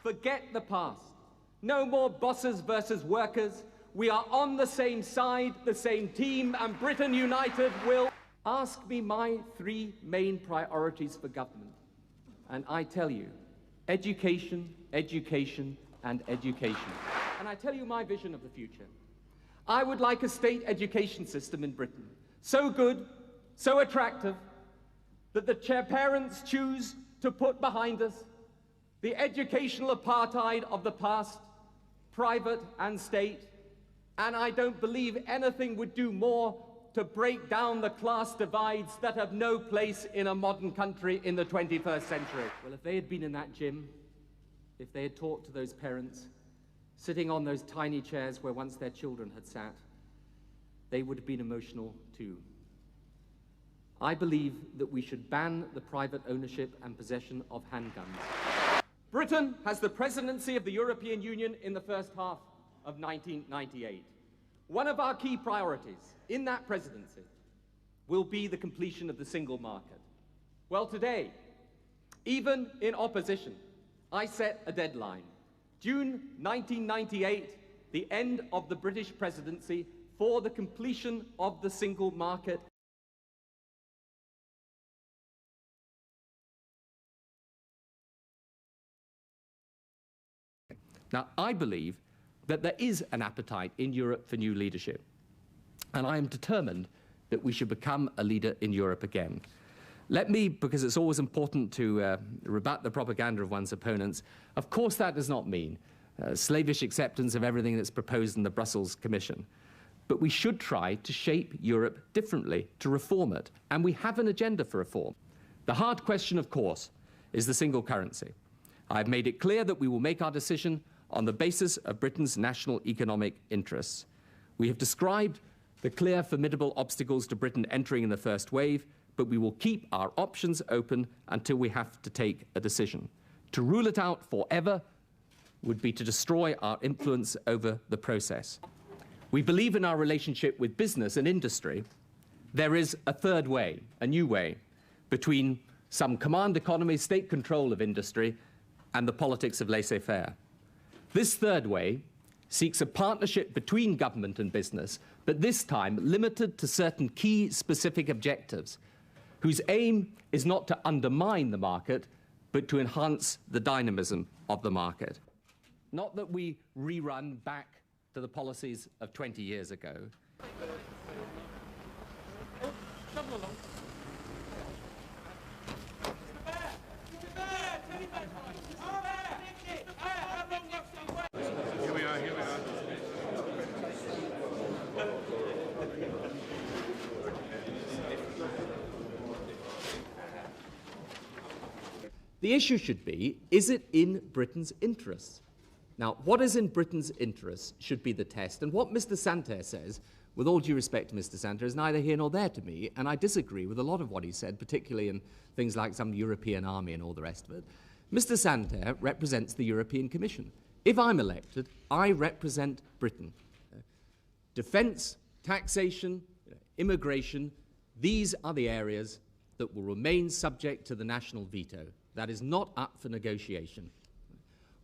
Forget the past. No more bosses versus workers. We are on the same side, the same team, and Britain United will... Ask me my three main priorities for government, and I tell you, education, education, and education. And I tell you my vision of the future. I would like a state education system in Britain, so good, so attractive, that the parents choose to put behind us the educational apartheid of the past, private and state, and I don't believe anything would do more to break down the class divides that have no place in a modern country in the 21st century. Well, if they had been in that gym, if they had talked to those parents, sitting on those tiny chairs where once their children had sat, they would have been emotional too. I believe that we should ban the private ownership and possession of handguns. Britain has the presidency of the European Union in the first half of 1998. One of our key priorities in that presidency will be the completion of the single market. Well, today, even in opposition, I set a deadline. June 1998, the end of the British presidency for the completion of the single market. Now, I believe that there is an appetite in Europe for new leadership, and I am determined that we should become a leader in Europe again. Let me, because it's always important to rebut the propaganda of one's opponents, of course that does not mean slavish acceptance of everything that's proposed in the Brussels Commission. But we should try to shape Europe differently, to reform it, and we have an agenda for reform. The hard question, of course, is the single currency. I've made it clear that we will make our decision on the basis of Britain's national economic interests. We have described the clear, formidable obstacles to Britain entering in the first wave, but we will keep our options open until we have to take a decision. To rule it out forever would be to destroy our influence over the process. We believe in our relationship with business and industry. There is a third way, a new way, between some command economy, state control of industry, and the politics of laissez-faire. This third way seeks a partnership between government and business, but this time limited to certain key specific objectives, whose aim is not to undermine the market, but to enhance the dynamism of the market. Not that we rerun back to the policies of 20 years ago. The issue should be, is it in Britain's interests? Now, what is in Britain's interests should be the test, and what Mr. Santer says, with all due respect to Mr. Santer, is neither here nor there to me, and I disagree with a lot of what he said, particularly in things like some European army and all the rest of it. Mr. Santer represents the European Commission. If I'm elected, I represent Britain. Defence, taxation, immigration, these are the areas that will remain subject to the national veto. That is not up for negotiation.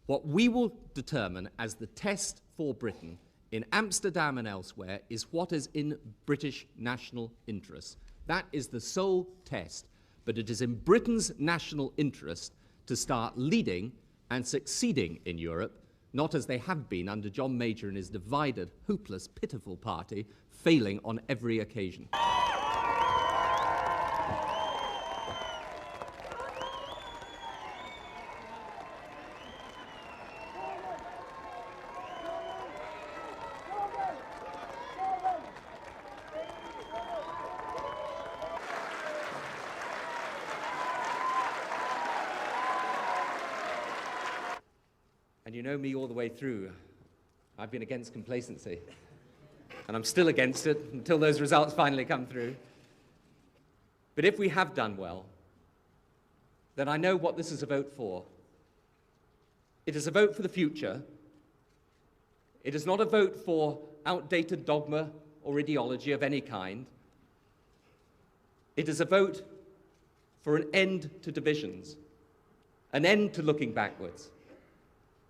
What we will determine as the test for Britain in Amsterdam and elsewhere is what is in British national interests. That is the sole test. But it is in Britain's national interest to start leading and succeeding in Europe, not as they have been under John Major and his divided, hopeless, pitiful party, failing on every occasion. And you know me all the way through. I've been against complacency. And I'm still against it until those results finally come through. But if we have done well, then I know what this is a vote for. It is a vote for the future. It is not a vote for outdated dogma or ideology of any kind. It is a vote for an end to divisions, an end to looking backwards,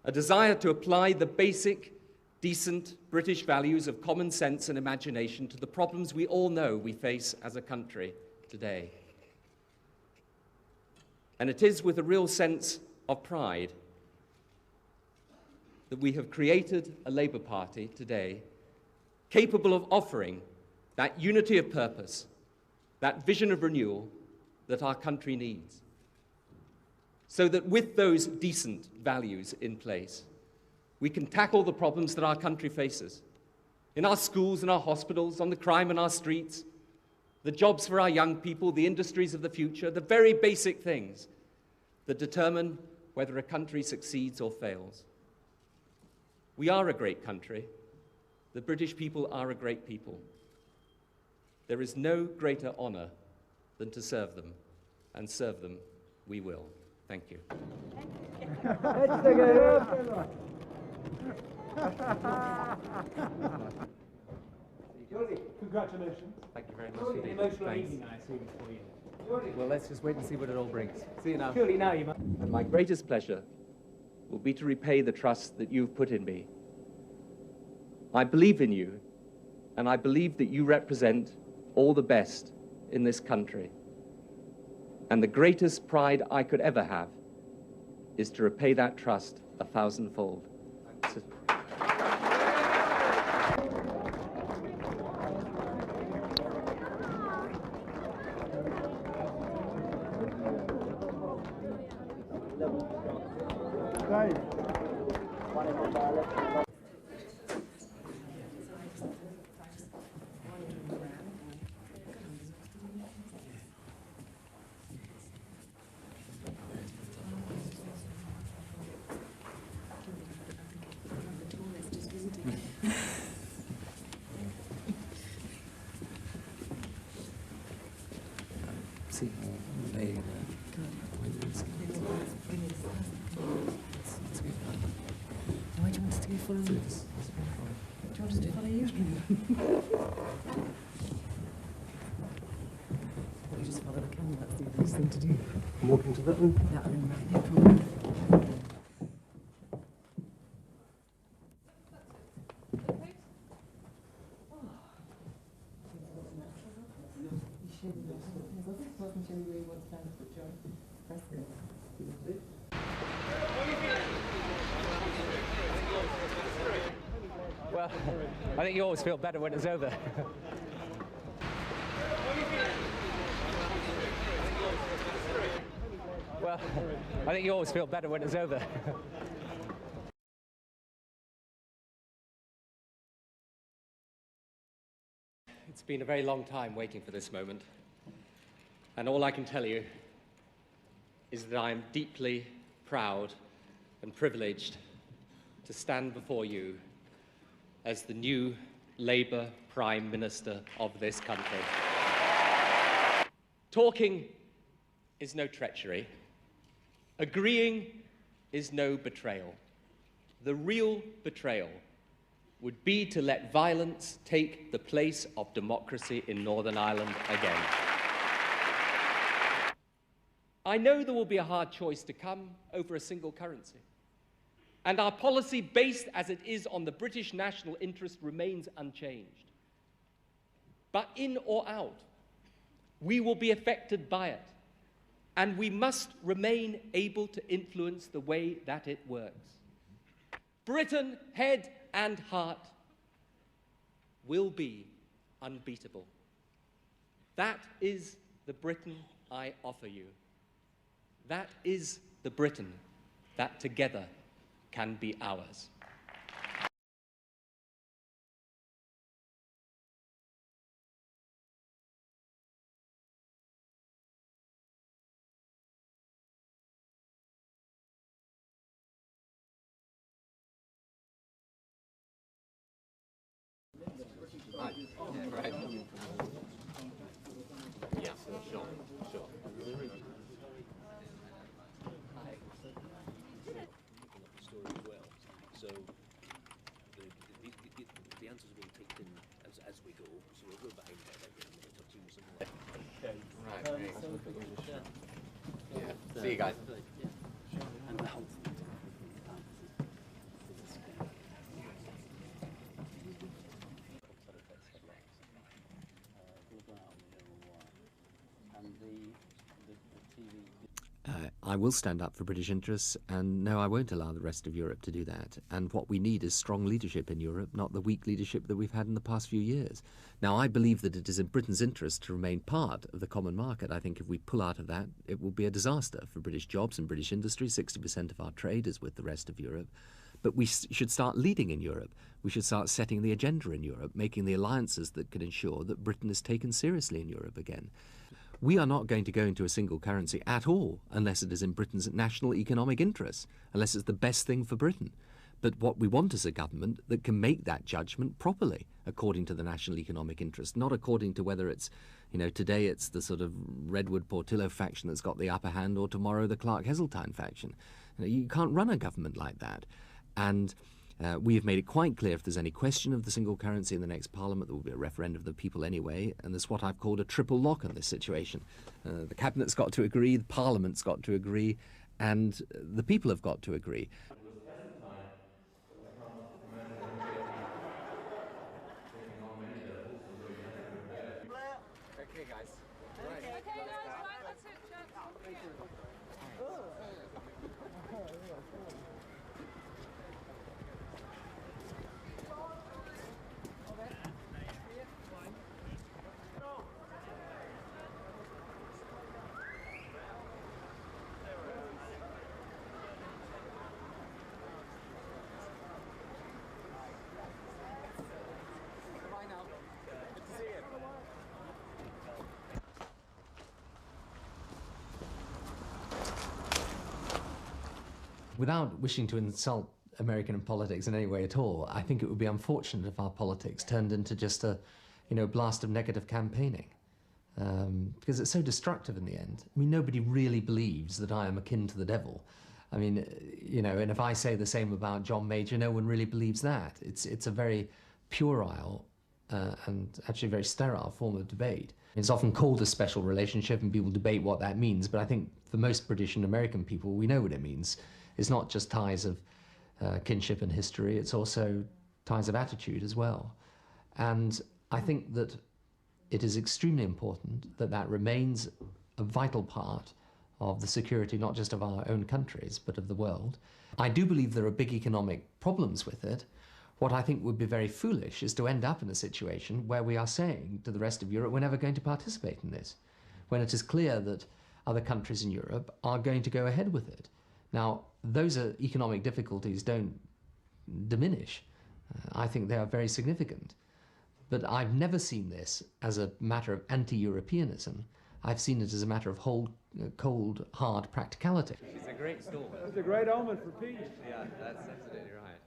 a desire to apply the basic, decent British values of common sense and imagination to the problems we all know we face as a country today. And it is with a real sense of pride that we have created a Labour Party today capable of offering that unity of purpose, that vision of renewal that our country needs. So that with those decent values in place, we can tackle the problems that our country faces in our schools and our hospitals, on the crime in our streets, the jobs for our young people, the industries of the future, the very basic things that determine whether a country succeeds or fails. We are a great country. The British people are a great people. There is no greater honor than to serve them, and serve them we will. Thank you. Congratulations. Thank you very much indeed. Emotional Thanks. evening, I assume, for you. Well, let's just wait and see what it all brings. See you now. Surely now you must. And my greatest pleasure will be to repay the trust that you've put in me. I believe in you, and I believe that you represent all the best in this country. And the greatest pride I could ever have is to repay that trust 1,000-fold. See, there you go. Why do you want us to go follow you? Do you want us to follow you? You just follow the camera, that's the easiest thing to do. I'm walking to that one. That one, right, no problem. Well, I think you always feel better when it's over. Well, I think you always feel better when it's over. It's been a very long time waiting for this moment, and all I can tell you is that I am deeply proud and privileged to stand before you as the new Labour Prime Minister of this country. Talking is no treachery. Agreeing is no betrayal. The real betrayal would be to let violence take the place of democracy in Northern Ireland again. I know there will be a hard choice to come over a single currency. And our policy, based as it is on the British national interest, remains unchanged. But in or out, we will be affected by it. And we must remain able to influence the way that it works. Britain, head and heart, will be unbeatable. That is the Britain I offer you. That is the Britain that together can be ours. Right. Yeah, sure. Story as well. So the answers are being taken in as we go. So we'll go behind that like a minute or two, something like that. Right. Yeah. See you guys. And the whole I will stand up for British interests, and no, I won't allow the rest of Europe to do that. And what we need is strong leadership in Europe, not the weak leadership that we've had in the past few years. Now, I believe that it is in Britain's interest to remain part of the common market. I think if we pull out of that, it will be a disaster for British jobs and British industry. 60% of our trade is with the rest of Europe. But we should start leading in Europe. We should start setting the agenda in Europe, making the alliances that can ensure that Britain is taken seriously in Europe again. We are not going to go into a single currency at all unless it is in Britain's national economic interests, unless it's the best thing for Britain. But what we want is a government that can make that judgment properly according to the national economic interest, not according to whether it's, today it's the sort of Redwood Portillo faction that's got the upper hand, or tomorrow the Clark-Heseltine faction. You can't run a government like that. And we have made it quite clear if there's any question of the single currency in the next Parliament, there will be a referendum of the people anyway, and there's what I've called a triple lock in this situation. The Cabinet's got to agree, the Parliament's got to agree, and the people have got to agree. Okay, guys. Okay, guys, right, that's it, chaps. Without wishing to insult American politics in any way at all, I think it would be unfortunate if our politics turned into just a, blast of negative campaigning, because it's so destructive in the end. I mean, nobody really believes that I am akin to the devil. I mean, and if I say the same about John Major, no one really believes that. It's a very puerile and actually very sterile form of debate. It's often called a special relationship, and people debate what that means, but I think for most British and American people, we know what it means. It's not just ties of kinship and history, it's also ties of attitude as well. And I think that it is extremely important that that remains a vital part of the security, not just of our own countries, but of the world. I do believe there are big economic problems with it. What I think would be very foolish is to end up in a situation where we are saying to the rest of Europe, we're never going to participate in this, when it is clear that other countries in Europe are going to go ahead with it. Now, those economic difficulties don't diminish. I think they are very significant. But I've never seen this as a matter of anti-Europeanism. I've seen it as a matter of cold, hard practicality. It's a great storm. It's a great omen for peace. Yeah, that's absolutely right.